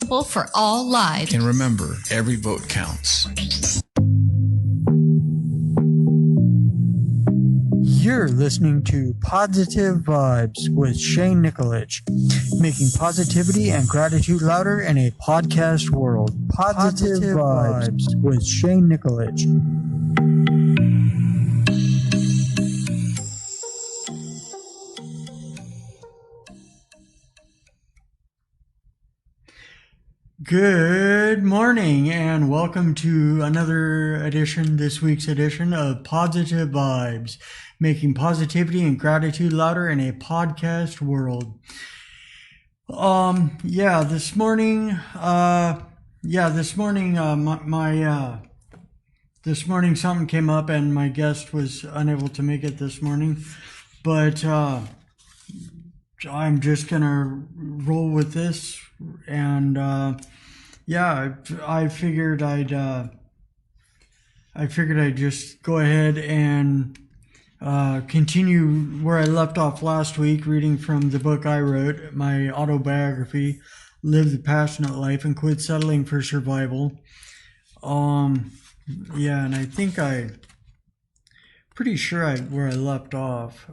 accessible for all lives. And remember, every vote counts. You're listening to Positive Vibes with Shane Nikolic, making positivity and gratitude louder in a podcast world. Positive Vibes with Shane Nikolic. Good morning and welcome to this week's edition of Positive Vibes, making positivity and gratitude louder in a podcast world. This morning something came up and my guest was unable to make it this morning, but I'm just gonna roll with this, and I figured I'd just go ahead and continue where I left off last week, reading from the book I wrote, my autobiography, Live the Passionate Life and Quit Settling for Survival. And I think pretty sure where I left off.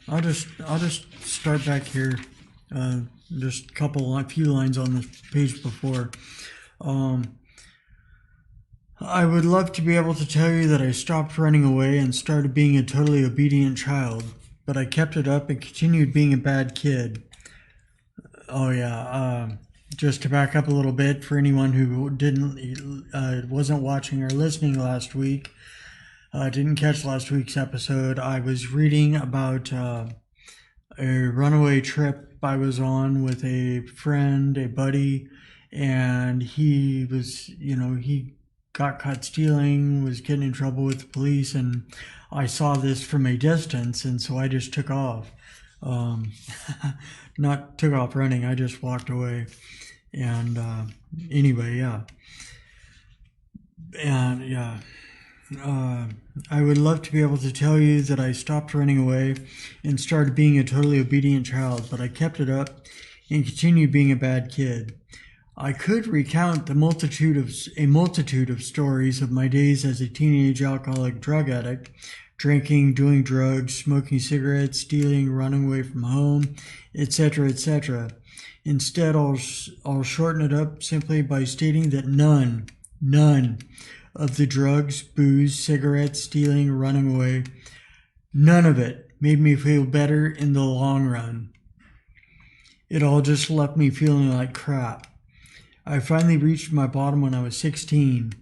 I'll just start back here. Just a few lines on the page before. I would love to be able to tell you that I stopped running away and started being a totally obedient child, but I kept it up and continued being a bad kid. Just to back up a little bit for anyone who wasn't watching or listening last week, didn't catch last week's episode, I was reading about a runaway trip I was on with a friend, a buddy, and he was, he got caught stealing, was getting in trouble with the police, and I saw this from a distance, and so I just took off. Not took off running, I just walked away. And I would love to be able to tell you that I stopped running away and started being a totally obedient child, but I kept it up and continued being a bad kid. I could recount a multitude of stories of my days as a teenage alcoholic drug addict, drinking, doing drugs, smoking cigarettes, stealing, running away from home, etc., etc. Instead, I'll shorten it up simply by stating that none of the drugs, booze, cigarettes, stealing, running away, none of it made me feel better in the long run. It all just left me feeling like crap. I finally reached my bottom when I was 16.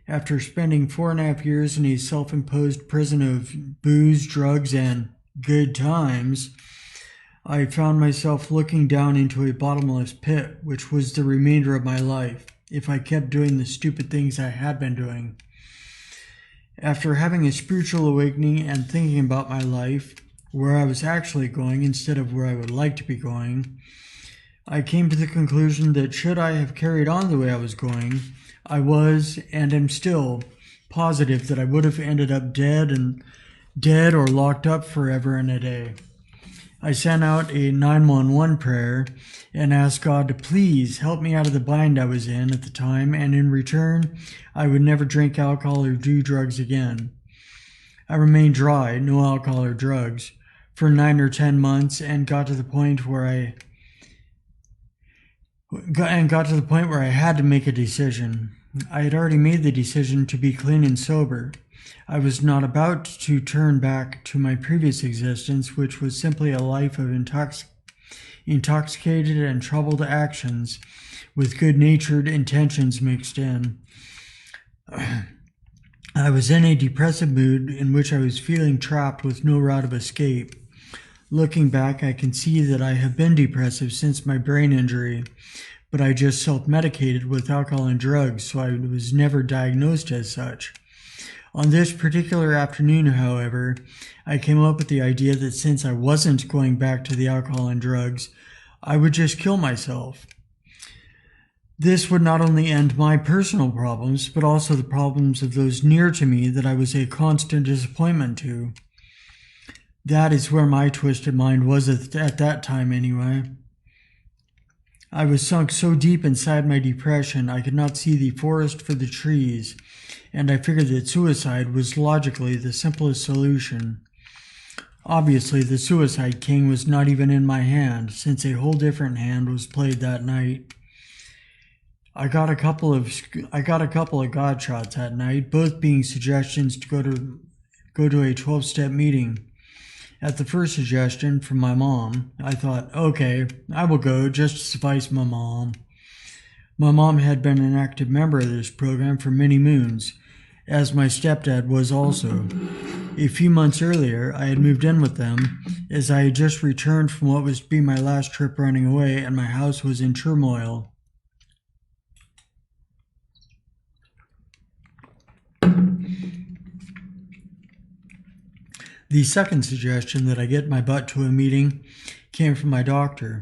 After spending 4.5 years in a self-imposed prison of booze, drugs, and good times, I found myself looking down into a bottomless pit, which was the remainder of my life, if I kept doing the stupid things I had been doing. After having a spiritual awakening and thinking about my life, where I was actually going instead of where I would like to be going, I came to the conclusion that should I have carried on the way I was going, I was and am still positive that I would have ended up dead or locked up forever and a day. I sent out a 911 prayer and asked God to please help me out of the bind I was in at the time, and in return, I would never drink alcohol or do drugs again. I remained dry, no alcohol or drugs, for 9 or 10 months and got to the point where I had to make a decision. I had already made the decision to be clean and sober. I was not about to turn back to my previous existence, which was simply a life of intoxicated and troubled actions with good-natured intentions mixed in. I was in a depressive mood in which I was feeling trapped with no route of escape. Looking back, I can see that I have been depressive since my brain injury, but I just self-medicated with alcohol and drugs, so I was never diagnosed as such. On this particular afternoon, however, I came up with the idea that since I wasn't going back to the alcohol and drugs, I would just kill myself. This would not only end my personal problems, but also the problems of those near to me that I was a constant disappointment to. That is where my twisted mind was at that time anyway. I was sunk so deep inside my depression I could not see the forest for the trees, and I figured that suicide was logically the simplest solution. Obviously, the Suicide King was not even in my hand, since a whole different hand was played that night. I got a couple of God shots that night, both being suggestions to go to a 12-step meeting. At the first suggestion from my mom, I thought, okay, I will go just to suffice my mom. My mom had been an active member of this program for many moons, as my stepdad was also. A few months earlier, I had moved in with them, as I had just returned from what was to be my last trip running away, and my house was in turmoil. The second suggestion that I get my butt to a meeting came from my doctor.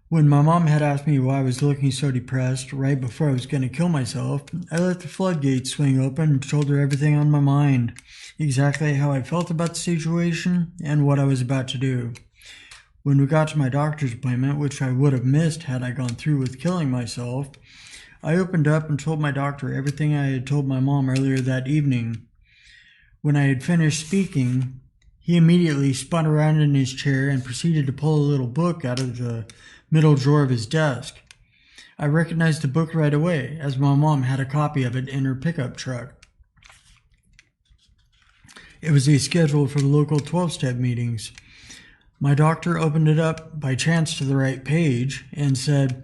When my mom had asked me why I was looking so depressed right before I was going to kill myself, I let the floodgates swing open and told her everything on my mind, exactly how I felt about the situation and what I was about to do. When we got to my doctor's appointment, which I would have missed had I gone through with killing myself, I opened up and told my doctor everything I had told my mom earlier that evening. When I had finished speaking, he immediately spun around in his chair and proceeded to pull a little book out of the middle drawer of his desk. I recognized the book right away, as my mom had a copy of it in her pickup truck. It was a schedule for the local 12-step meetings. My doctor opened it up by chance to the right page and said,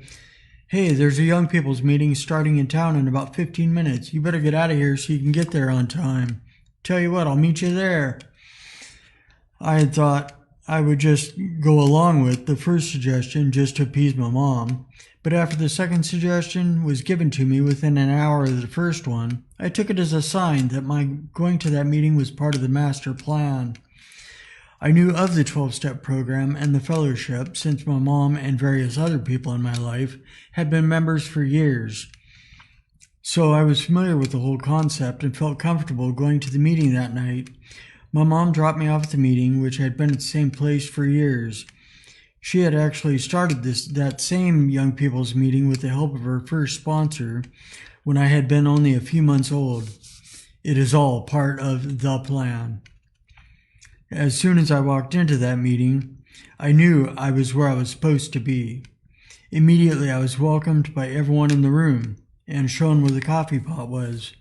"Hey, there's a young people's meeting starting in town in about 15 minutes. You better get out of here so you can get there on time. Tell you what, I'll meet you there." I had thought I would just go along with the first suggestion just to appease my mom, but after the second suggestion was given to me within an hour of the first one, I took it as a sign that my going to that meeting was part of the master plan. I knew of the 12-step program and the fellowship since my mom and various other people in my life had been members for years. So I was familiar with the whole concept and felt comfortable going to the meeting that night. My mom dropped me off at the meeting, which had been at the same place for years. She had actually started that same young people's meeting with the help of her first sponsor when I had been only a few months old. It is all part of the plan. As soon as I walked into that meeting, I knew I was where I was supposed to be. Immediately I was welcomed by everyone in the room and shown where the coffee pot was.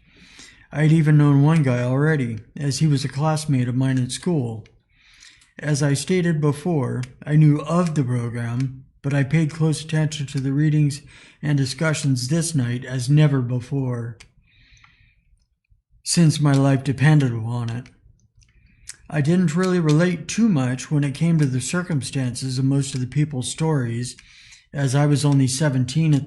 I had even known one guy already, as he was a classmate of mine at school. As I stated before, I knew of the program, but I paid close attention to the readings and discussions this night as never before, since my life depended upon it. I didn't really relate too much when it came to the circumstances of most of the people's stories, as I was only 17 at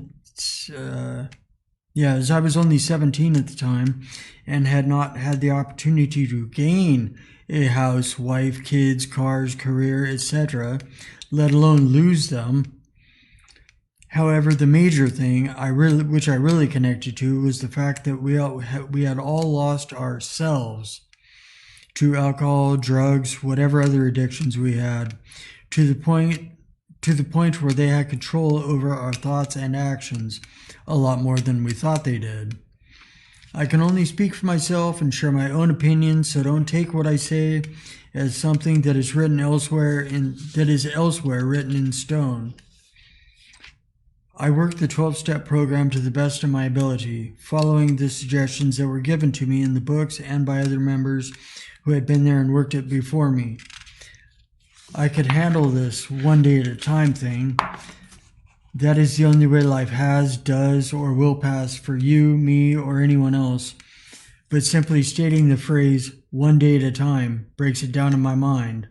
the time and had not had the opportunity to gain a house, wife, kids, cars, career, etc., let alone lose them. However, the major thing which I really connected to was the fact that we had all lost ourselves to alcohol, drugs, whatever other addictions we had, to the point where they had control over our thoughts and actions a lot more than we thought they did. I can only speak for myself and share my own opinions, so don't take what I say as something that is elsewhere written in stone. I worked the 12-step program to the best of my ability, following the suggestions that were given to me in the books and by other members who had been there and worked it before me. I could handle this one day at a time thing. That is the only way life has, does, or will pass for you, me, or anyone else. But simply stating the phrase, one day at a time, breaks it down in my mind.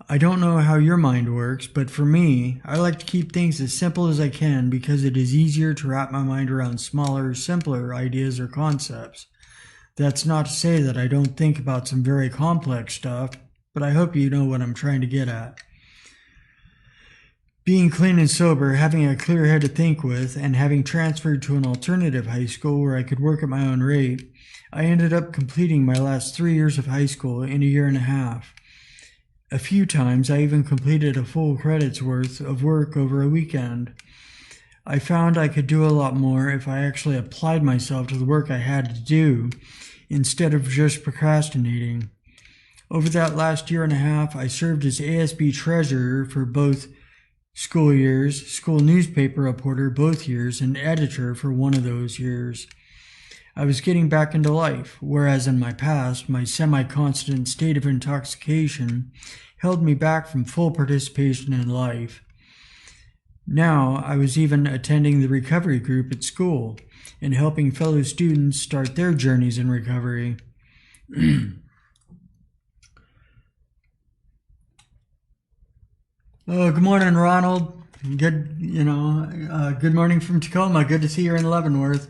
I don't know how your mind works, but for me, I like to keep things as simple as I can because it is easier to wrap my mind around smaller, simpler ideas or concepts. That's not to say that I don't think about some very complex stuff, but I hope you know what I'm trying to get at. Being clean and sober, having a clear head to think with, and having transferred to an alternative high school where I could work at my own rate, I ended up completing my last 3 years of high school in a year and a half. A few times I even completed a full credit's worth of work over a weekend. I found I could do a lot more if I actually applied myself to the work I had to do instead of just procrastinating. Over that last year and a half, I served as ASB treasurer for both school years, school newspaper reporter both years, and editor for one of those years. I was getting back into life, whereas in my past, my semi-constant state of intoxication held me back from full participation in life. Now, I was even attending the recovery group at school and helping fellow students start their journeys in recovery. Oh, good morning, Ronald. Good morning from Tacoma. Good to see you in Leavenworth.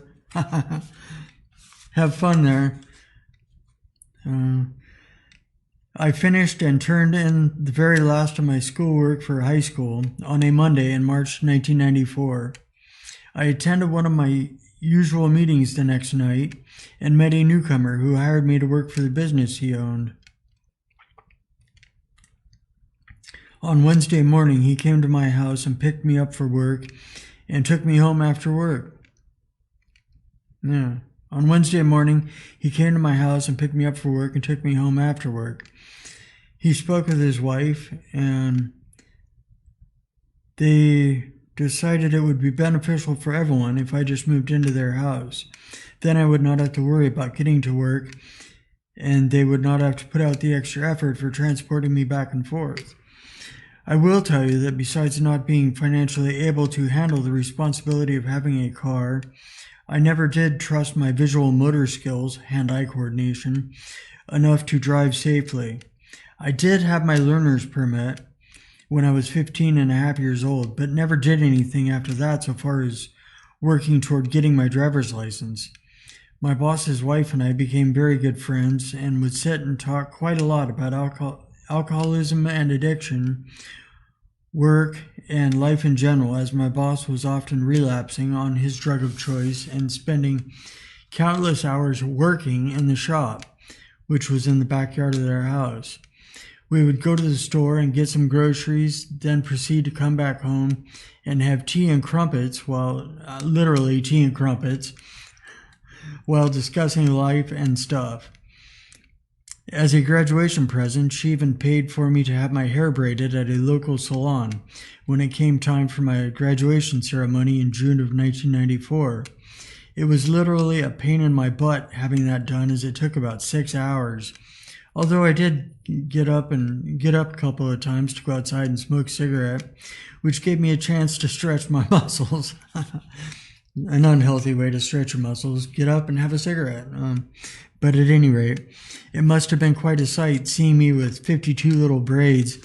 Have fun there. I finished and turned in the very last of my schoolwork for high school on a Monday in March 1994. I attended one of my usual meetings the next night and met a newcomer who hired me to work for the business he owned. On Wednesday morning, he came to my house and picked me up for work and took me home after work. On Wednesday morning, he came to my house and picked me up for work and took me home after work. He spoke with his wife, and they decided it would be beneficial for everyone if I just moved into their house. Then I would not have to worry about getting to work, and they would not have to put out the extra effort for transporting me back and forth. I will tell you that besides not being financially able to handle the responsibility of having a car, I never did trust my visual motor skills, hand-eye coordination, enough to drive safely. I did have my learner's permit when I was 15 and a half years old, but never did anything after that so far as working toward getting my driver's license. My boss's wife and I became very good friends and would sit and talk quite a lot about alcoholism and addiction, work, and life in general, as my boss was often relapsing on his drug of choice and spending countless hours working in the shop, which was in the backyard of their house. We would go to the store and get some groceries, then proceed to come back home and have tea and crumpets, literally tea and crumpets, while discussing life and stuff. As a graduation present, she even paid for me to have my hair braided at a local salon when it came time for my graduation ceremony in June of 1994. It was literally a pain in my butt having that done, as it took about 6 hours. Although I did get up a couple of times to go outside and smoke a cigarette, which gave me a chance to stretch my muscles. An unhealthy way to stretch your muscles, get up and have a cigarette. But at any rate, it must have been quite a sight seeing me with 52 little braids